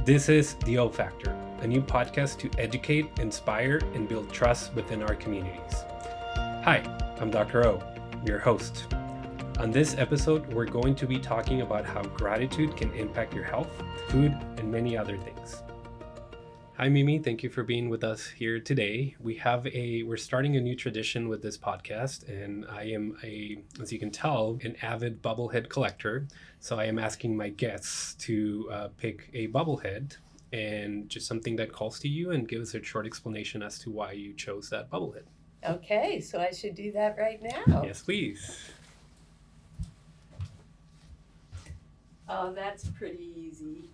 This is The O Factor, a new podcast to educate, inspire, and build trust within our communities. Hi, I'm Dr. O, your host. On this episode, we're going to be talking about how gratitude can impact your health, food, and many other things. Hi, Mimi. Thank you for being with us here today. We're starting a new tradition with this podcast, and I am as you can tell, an avid bubblehead collector. So I am asking my guests to pick a bubblehead and just something that calls to you and give us a short explanation as to why you chose that bubblehead. Okay, so I should do that right now. Yes, please. Oh, that's pretty easy.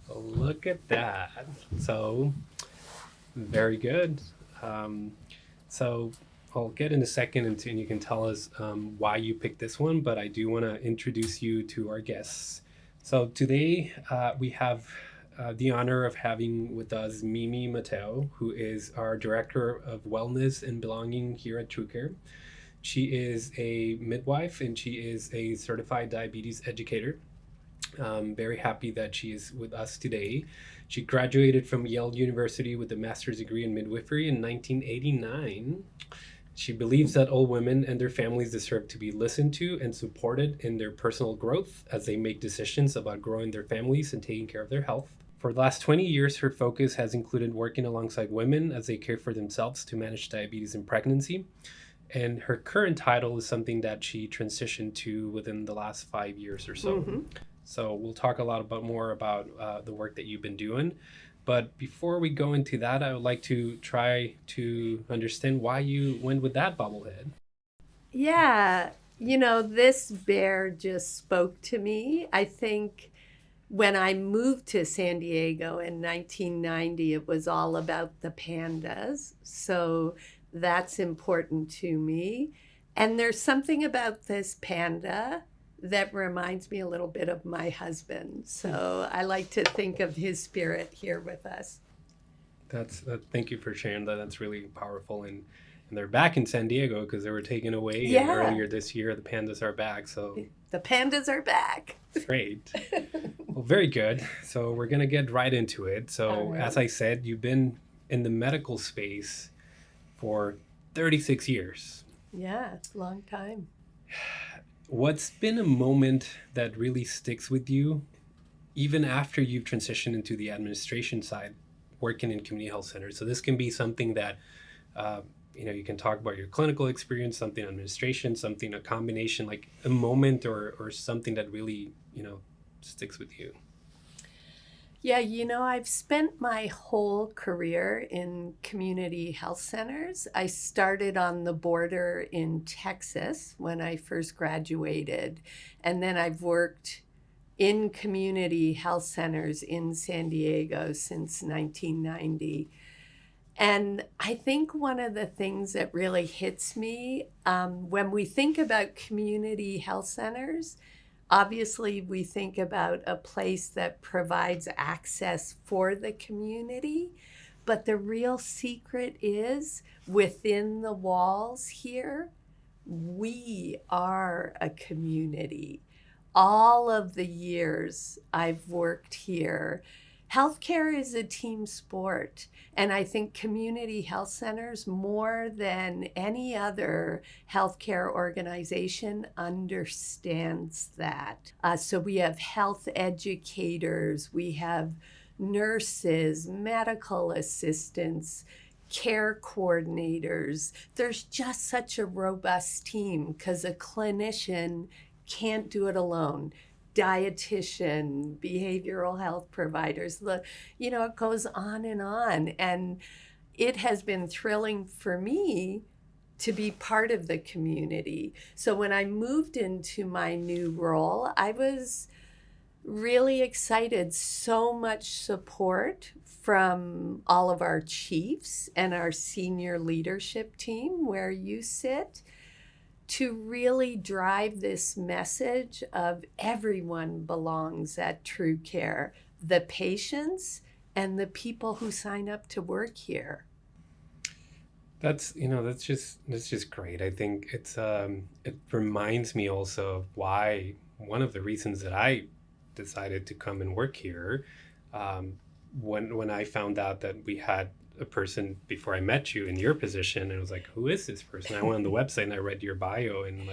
Oh, look at that. So, very good. So I'll get in a second and you can tell us why you picked this one, but I do want to introduce you to our guests. So today we have the honor of having with us Mimi Mateo, who is our Director of Wellness and Belonging here at TrueCare. She is a midwife and she is a certified diabetes educator. Very happy that she is with us today. She graduated from Yale University with a master's degree in midwifery in 1989. She believes that all women and their families deserve to be listened to and supported in their personal growth as they make decisions about growing their families and taking care of their health. For the last 20 years, her focus has included working alongside women as they care for themselves to manage diabetes in pregnancy. And her current title is something that she transitioned to within the last 5 years or so. Mm-hmm. So we'll talk a lot more about the work that you've been doing. But before we go into that, I would like to try to understand why you went with that bubblehead. Yeah, this bear just spoke to me. I think when I moved to San Diego in 1990, it was all about the pandas. So that's important to me. And there's something about this panda that reminds me a little bit of my husband. So I like to think of his spirit here with us. Thank you for sharing that. That's really powerful. And they're back in San Diego because they were taken away earlier this year. The pandas are back. So the pandas are back. Great. Well, very good. So we're going to get right into it. So As I said, you've been in the medical space for 36 years. Yeah, long time. What's been a moment that really sticks with you, even after you've transitioned into the administration side, working in community health centers? So this can be something that, you can talk about your clinical experience, something administration, something, a combination, like a moment or something that really, sticks with you. Yeah, I've spent my whole career in community health centers. I started on the border in Texas when I first graduated, and then I've worked in community health centers in San Diego since 1990. And I think one of the things that really hits me when we think about community health centers, obviously, we think about a place that provides access for the community, but the real secret is within the walls here, we are a community. All of the years I've worked here, healthcare is a team sport, and I think community health centers, more than any other healthcare organization, understands that. So we have health educators, we have nurses, medical assistants, care coordinators. There's just such a robust team because a clinician can't do it alone. Dietitian, behavioral health providers, it goes on. And it has been thrilling for me to be part of the community. So when I moved into my new role, I was really excited. So much support from all of our chiefs and our senior leadership team where you sit, to really drive this message of everyone belongs at TrueCare, the patients and the people who sign up to work here. That's just great. I think it reminds me also of why one of the reasons that I decided to come and work here, when I found out that we had a person before I met you in your position, and I was like, who is this person? I went on the website and I read your bio, and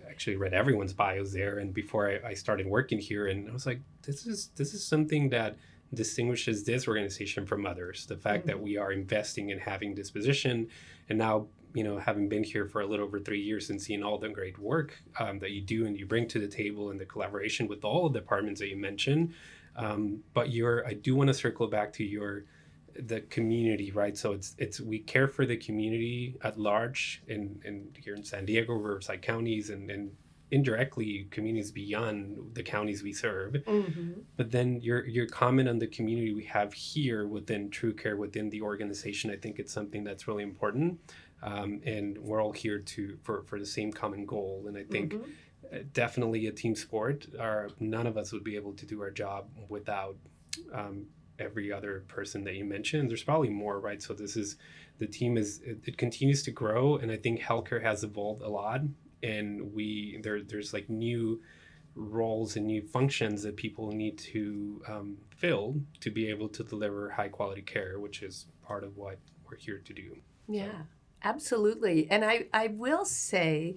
actually read everyone's bios there. And before I started working here, and I was like, this is something that distinguishes this organization from others. The fact that we are investing in having this position, and now, having been here for a little over 3 years and seeing all the great work that you do and you bring to the table, and the collaboration with all the departments that you mentioned. But I do want to circle back to the community, right? So it's we care for the community at large in here in San Diego, Riverside counties, and indirectly communities beyond the counties we serve. But then your comment on the community we have here within TrueCare, within the organization, I think it's something that's really important. And we're all here for the same common goal. And I think definitely a team sport. None of us would be able to do our job without every other person that you mentioned. There's probably more, right? So the team it continues to grow, and I think healthcare has evolved a lot, and there's like new roles and new functions that people need to fill to be able to deliver high quality care, which is part of what we're here to do. Yeah, absolutely. And I will say,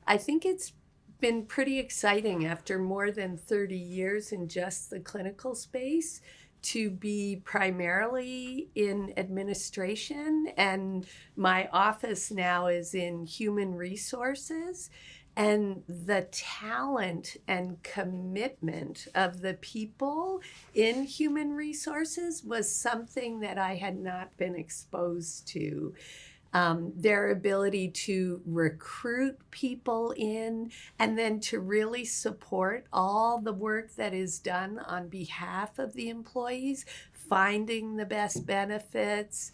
I think it's been pretty exciting after more than 30 years in just the clinical space to be primarily in administration, and my office now is in human resources. And the talent and commitment of the people in human resources was something that I had not been exposed to. Their ability to recruit people in, and then to really support all the work that is done on behalf of the employees, finding the best benefits.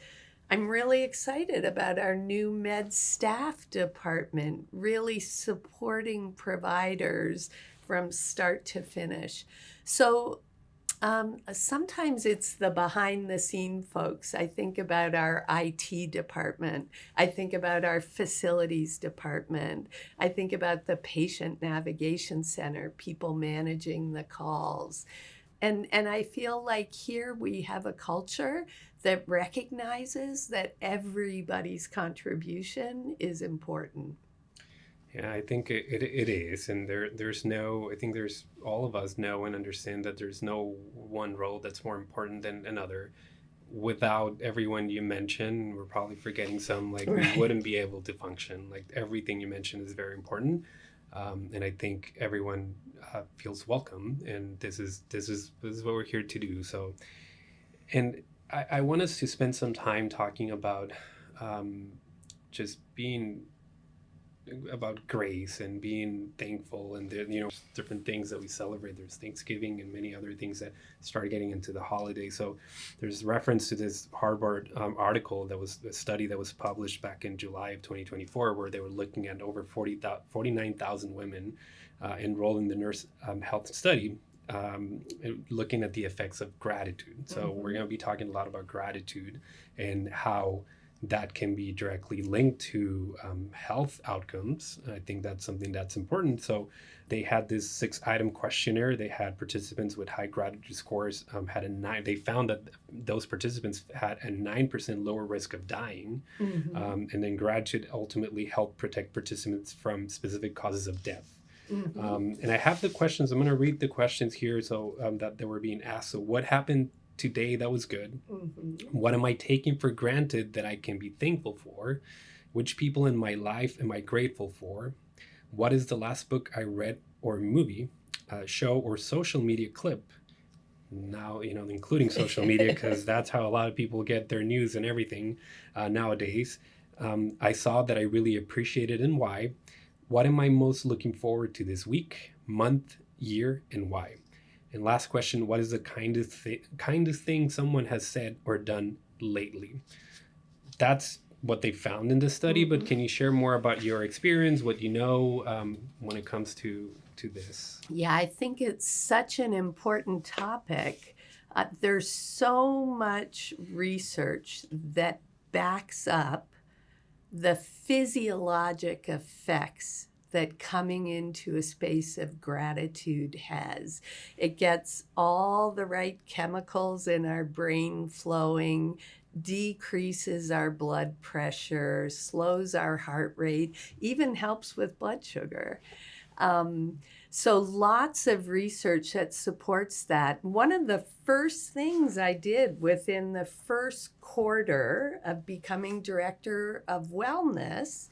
I'm really excited about our new med staff department, really supporting providers from start to finish. So sometimes it's the behind the scene folks. I think about our IT department. I think about our facilities department. I think about the patient navigation center, people managing the calls. And I feel like here we have a culture that recognizes that everybody's contribution is important. Yeah, I think it is. And I think there's, all of us know and understand that there's no one role that's more important than another. Without everyone you mentioned, we're probably forgetting some, like Right. we wouldn't be able to function. Like everything you mentioned is very important. And I think everyone feels welcome. And this is what we're here to do. So, and I want us to spend some time talking about just being about grace and being thankful, and different things that we celebrate. There's Thanksgiving and many other things that start getting into the holiday. So there's reference to this Harvard article, that was a study that was published back in July of 2024, where they were looking at over 49,000 women enrolled in the nurse health study, looking at the effects of gratitude. So we're going to be talking a lot about gratitude and how that can be directly linked to health outcomes. I think that's something that's important. So they had this 6-item questionnaire. They had participants with high gratitude scores they found that those participants had a 9% lower risk of dying. And then gratitude ultimately helped protect participants from specific causes of death. And I have the questions. I'm going to read the questions here that they were being asked. So what happened today that was good? What am I taking for granted that I can be thankful for? Which people in my life am I grateful for? What is the last book I read or movie, show, or social media clip? Now, including social media, because that's how a lot of people get their news and everything nowadays. I saw that I really appreciated, and why. What am I most looking forward to this week, month, year, and why? And last question, what is the kindest thing someone has said or done lately? That's what they found in this study, but can you share more about your experience, what you know when it comes to this? Yeah, I think it's such an important topic. There's so much research that backs up the physiologic effects that coming into a space of gratitude has. It gets all the right chemicals in our brain flowing, decreases our blood pressure, slows our heart rate, even helps with blood sugar. So lots of research that supports that. One of the first things I did within the first quarter of becoming director of wellness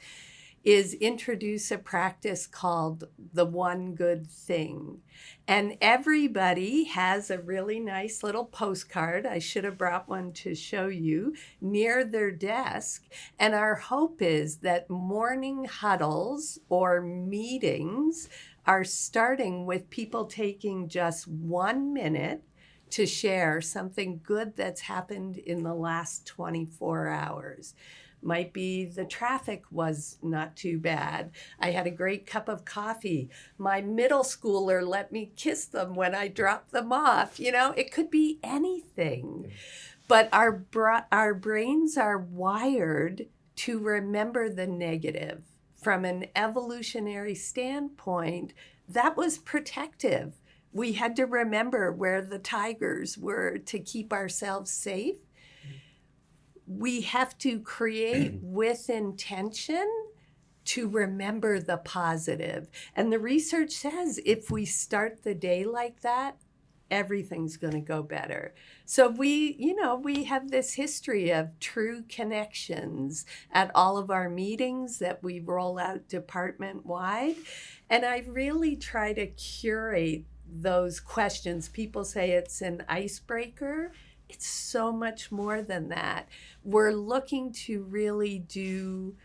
is introduce a practice called the one good thing. And everybody has a really nice little postcard. I should have brought one to show you near their desk. And our hope is that morning huddles or meetings are starting with people taking just 1 minute to share something good that's happened in the last 24 hours. Might be the traffic was not too bad. I had a great cup of coffee. My middle schooler let me kiss them when I dropped them off. You know, it could be anything. But our brains are wired to remember the negative. From an evolutionary standpoint, that was protective. We had to remember where the tigers were to keep ourselves safe. We have to create with intention to remember the positive. And the research says if we start the day like that, everything's going to go better. So we have this history of true connections at all of our meetings that we roll out department-wide. And I really try to curate those questions. People say it's an icebreaker. It's so much more than that. We're looking to really do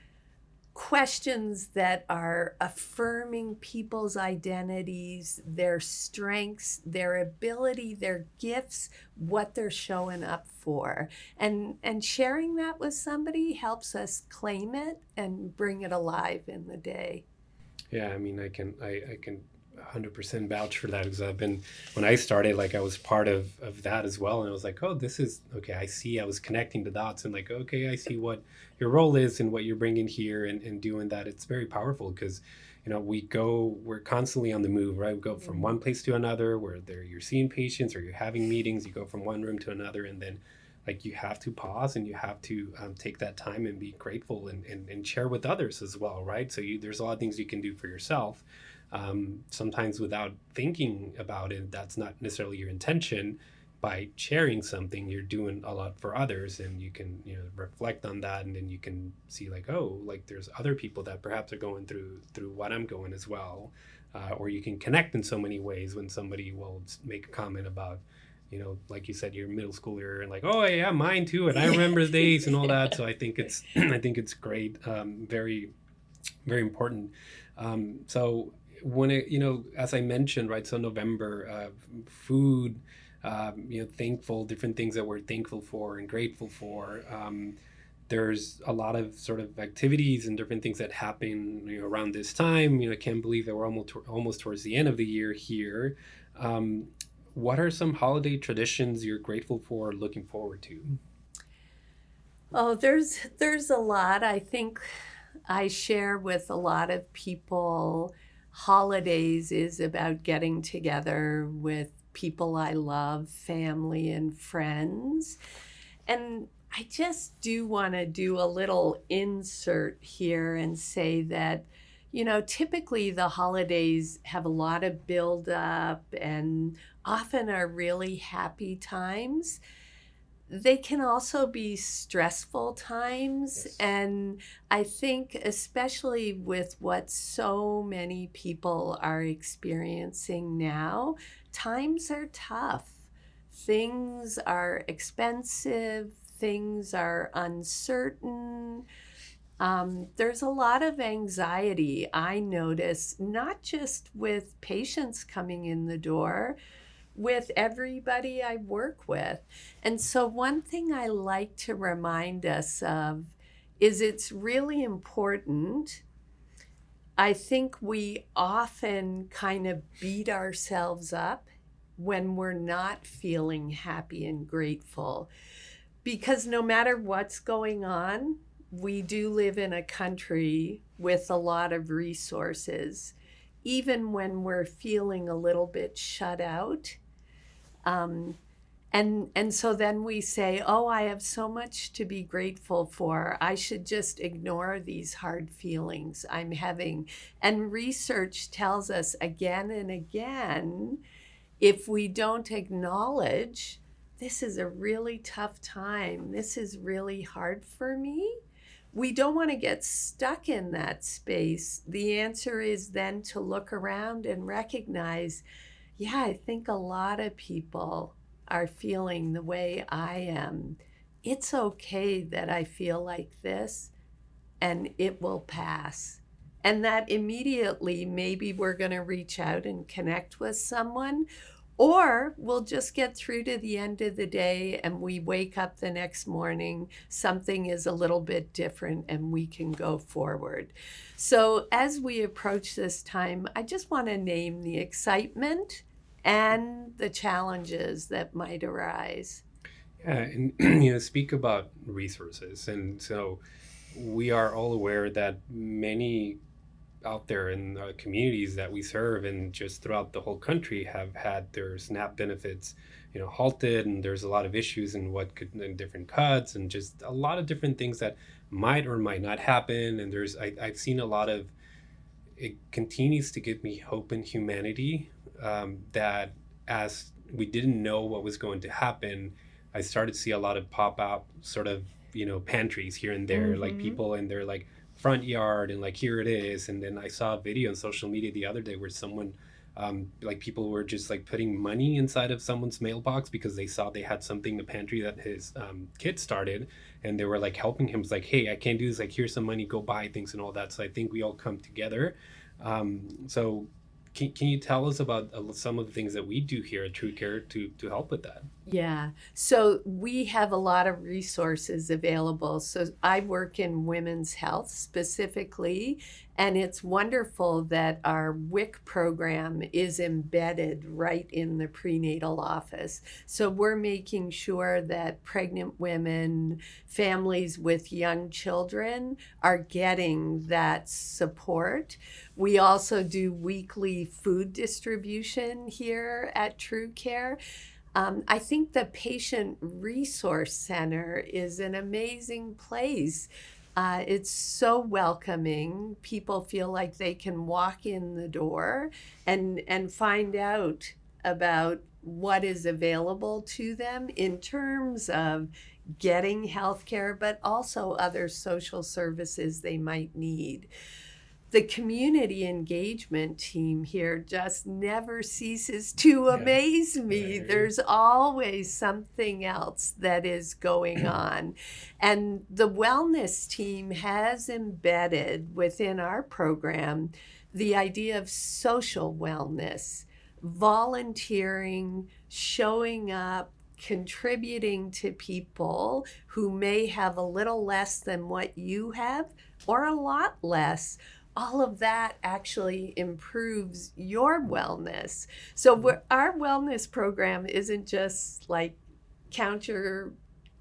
questions that are affirming people's identities, their strengths, their ability, their gifts, what they're showing up for. And sharing that with somebody helps us claim it and bring it alive in the day. Yeah, I mean, I can 100% vouch for that, because when I started, like, I was part of that as well. And I was like, oh, this is, okay, I was connecting the dots and like, okay, I see what your role is and what you're bringing here and doing that. It's very powerful because, we're constantly on the move, right? We go from one place to another where you're seeing patients or you're having meetings, you go from one room to another, and then like you have to pause and you have to take that time and be grateful and share with others as well, right? So there's a lot of things you can do for yourself. Sometimes without thinking about it, that's not necessarily your intention. By sharing something, you're doing a lot for others, and you can reflect on that, and then you can see like, oh, like there's other people that perhaps are going through what I'm going as well, or you can connect in so many ways when somebody will make a comment about, like you said, your middle schooler, and like, oh yeah, mine too, and I remember the days and all that. So I think it's great, very, very important. So when as I mentioned, right, so November, food, thankful, different things that we're thankful for and grateful for. There's a lot of sort of activities and different things that happen around this time. I can't believe that we're almost towards the end of the year here. What are some holiday traditions you're grateful for or looking forward to? Oh, there's a lot. I think I share with a lot of people, holidays is about getting together with people I love, family and friends. And I just do want to do a little insert here and say that, typically the holidays have a lot of build up and often are really happy times. They can also be stressful times. Yes. And I think, especially with what so many people are experiencing now, times are tough. Things are expensive, things are uncertain. There's a lot of anxiety, I notice, not just with patients coming in the door, with everybody I work with. And so one thing I like to remind us of is it's really important. I think we often kind of beat ourselves up when we're not feeling happy and grateful, because no matter what's going on, we do live in a country with a lot of resources, even when we're feeling a little bit shut out. Um, and so then we say, oh, I have so much to be grateful for. I should just ignore these hard feelings I'm having. And research tells us again and again, if we don't acknowledge, this is a really tough time, this is really hard for me, we don't want to get stuck in that space. The answer is then to look around and recognize, yeah, I think a lot of people are feeling the way I am. It's okay that I feel like this, and it will pass. And that immediately, maybe we're going to reach out and connect with someone, or we'll just get through to the end of the day and we wake up the next morning, something is a little bit different and we can go forward. So as we approach this time, I just want to name the excitement and the challenges that might arise. Yeah, and speak about resources. And so we are all aware that many out there in the communities that we serve and just throughout the whole country have had their SNAP benefits, halted, and there's a lot of issues and different cuts and just a lot of different things that might or might not happen. And I've seen a lot of, it continues to give me hope in humanity, that as we didn't know what was going to happen, I started to see a lot of pop up sort of, pantries here and there, like people in their like front yard and like, here it is. And then I saw a video on social media the other day where someone, like people were just like putting money inside of someone's mailbox because they saw they had something in the pantry that his kid started, and they were like helping him. It's like, hey, I can't do this, like here's some money, go buy things and all that. So I think we all come together. So can you tell us about some of the things that we do here at TrueCare to help with that? Yeah. So we have a lot of resources available. So I work in women's health specifically, and it's wonderful that our WIC program is embedded right in the prenatal office. So we're making sure that pregnant women, families with young children are getting that support. We also do weekly food distribution here at TrueCare. I think the Patient Resource Center is an amazing place. It's so welcoming. People feel like they can walk in the door and find out about what is available to them in terms of getting health care, but also other social services they might need. The community engagement team here just never ceases to amaze me. There's always something else that is going on. And the wellness team has embedded within our program the idea of social wellness, volunteering, showing up, contributing to people who may have a little less than what you have or a lot less. All of that actually improves your wellness. So our wellness program isn't just like count your,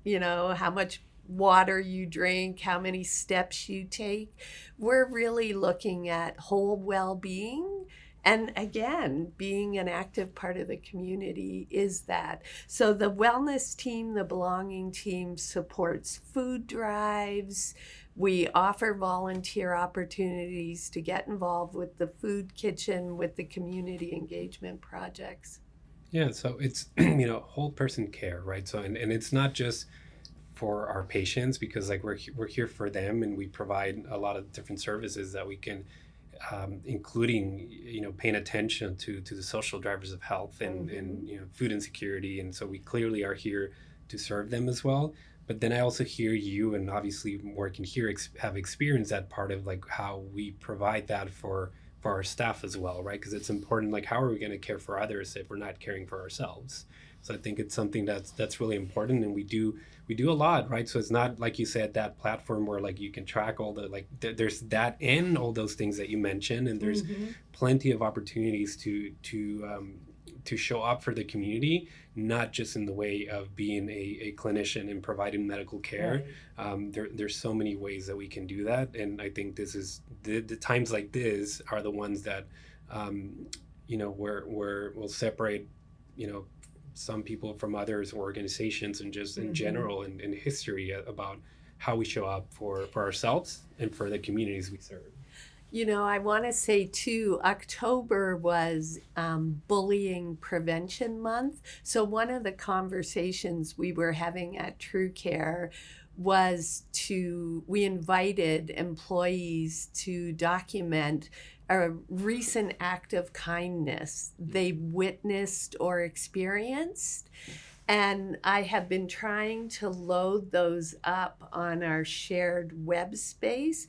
how much water you drink, how many steps you take. We're really looking at whole well-being. And again, being an active part of the community is that. So the wellness team, the belonging team supports food drives. We offer volunteer opportunities to get involved with the food kitchen, with the community engagement projects. Yeah, so it's whole person care, right? So and it's not just for our patients, because like we're here for them, and we provide a lot of different services that we can, including paying attention to the social drivers of health and food insecurity, and so we clearly are here to serve them as well. But then I also hear you, and obviously working here, have experienced that part of like how we provide that for our staff as well, right? Because it's important, like how are we going to care for others if we're not caring for ourselves? So I think it's something that's really important, and we do a lot, right? So it's not like you said, that platform where like you can track all the like there's that and all those things that you mentioned, and there's Mm-hmm. plenty of opportunities to show up for the community, not just in the way of being a clinician and providing medical care. Right. There's so many ways that we can do that, and I think this is the times like this are the ones that um, where we'll separate you know some people from others, or organizations, and just in Mm-hmm. general in history about how we show up for ourselves and for the communities we serve. You know, I want to say too, October was Bullying Prevention Month. So, one of the conversations we were having at TrueCare was we invited employees to document a recent act of kindness they witnessed or experienced. And I have been trying to load those up on our shared web space,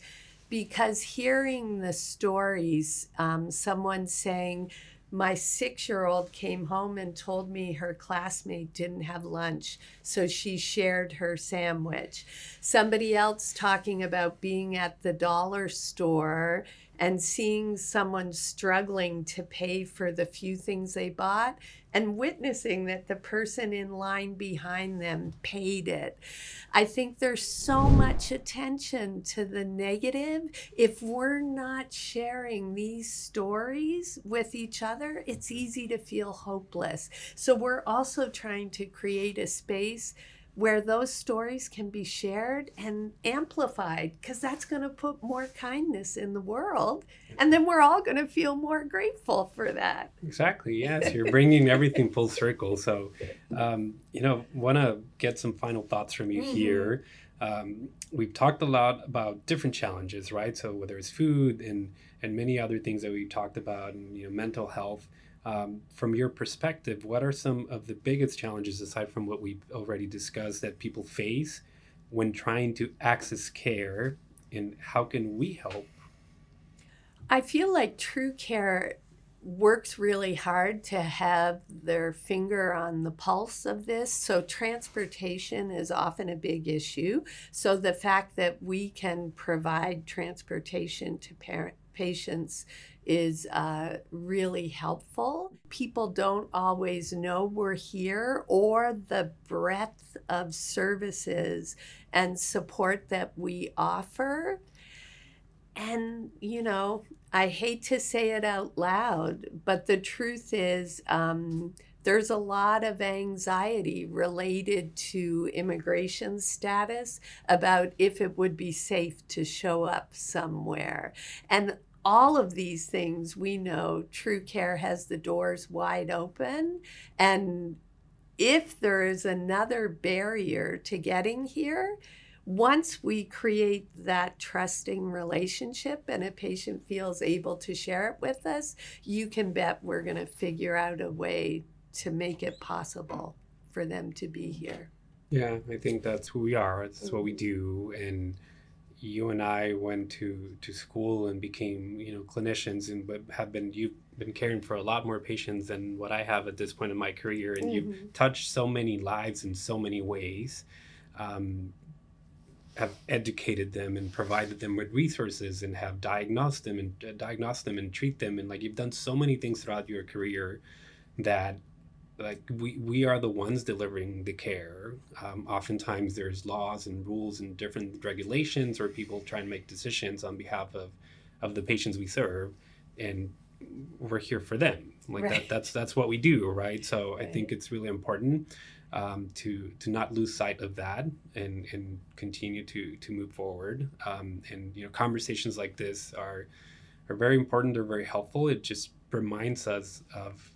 because hearing the stories, someone saying, my 6 year old came home and told me her classmate didn't have lunch, so she shared her sandwich. Somebody else talking about being at the dollar store and seeing someone struggling to pay for the few things they bought and witnessing that the person in line behind them paid it. I think there's so much attention to the negative. If we're not sharing these stories with each other, it's easy to feel hopeless. So we're also trying to create a space where those stories can be shared and amplified, because that's going to put more kindness in the world. And then we're all going to feel more grateful for that. Exactly. Yes, you're bringing everything full circle. So, want to get some final thoughts from you Mm-hmm. here. We've talked a lot about different challenges, right? So whether it's food and many other things that we talked about, and mental health. From your perspective, what are some of the biggest challenges, aside from what we've already discussed, that people face when trying to access care, and how can we help? I feel like TrueCare works really hard to have their finger on the pulse of this. So, transportation is often a big issue. So, the fact that we can provide transportation to patients is really helpful. People don't always know we're here, or the breadth of services and support that we offer. And, I hate to say it out loud, but the truth is, there's a lot of anxiety related to immigration status about if it would be safe to show up somewhere. And all of these things, we know TrueCare has the doors wide open. And if there is another barrier to getting here, once we create that trusting relationship and a patient feels able to share it with us, you can bet we're going to figure out a way to make it possible for them to be here. Yeah, I think that's who we are. That's what we do. And you and I went to school and became, clinicians, and but you've been caring for a lot more patients than what I have at this point in my career, and you've Mm-hmm. touched so many lives in so many ways. Um, have educated them and provided them with resources, and have diagnosed them and treat them, and like you've done so many things throughout your career that like we are the ones delivering the care. Oftentimes there's laws and rules and different regulations, or people trying to make decisions on behalf of the patients we serve, and we're here for them. Like Right. that's what we do, right? So I Right. think it's really important to not lose sight of that, and continue to move forward. And conversations like this are very important. They're very helpful. It just reminds us of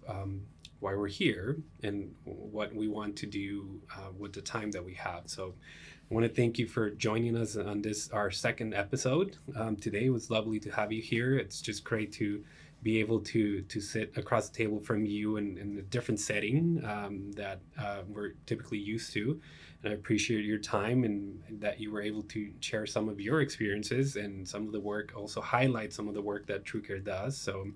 why we're here and what we want to do with the time that we have. So I want to thank you for joining us on this, our second episode today. It was lovely to have you here. It's just great to be able to sit across the table from you in a different setting that we're typically used to. And I appreciate your time, and that you were able to share some of your experiences and some of the work, also highlight some of the work that TrueCare does. So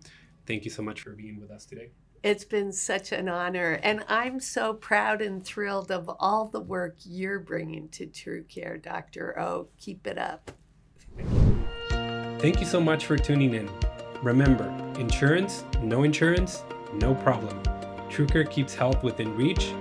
thank you so much for being with us today. It's been such an honor, and I'm so proud and thrilled of all the work you're bringing to TrueCare, Dr. O. Keep it up. Thank you so much for tuning in. Remember, insurance, no problem. TrueCare keeps health within reach,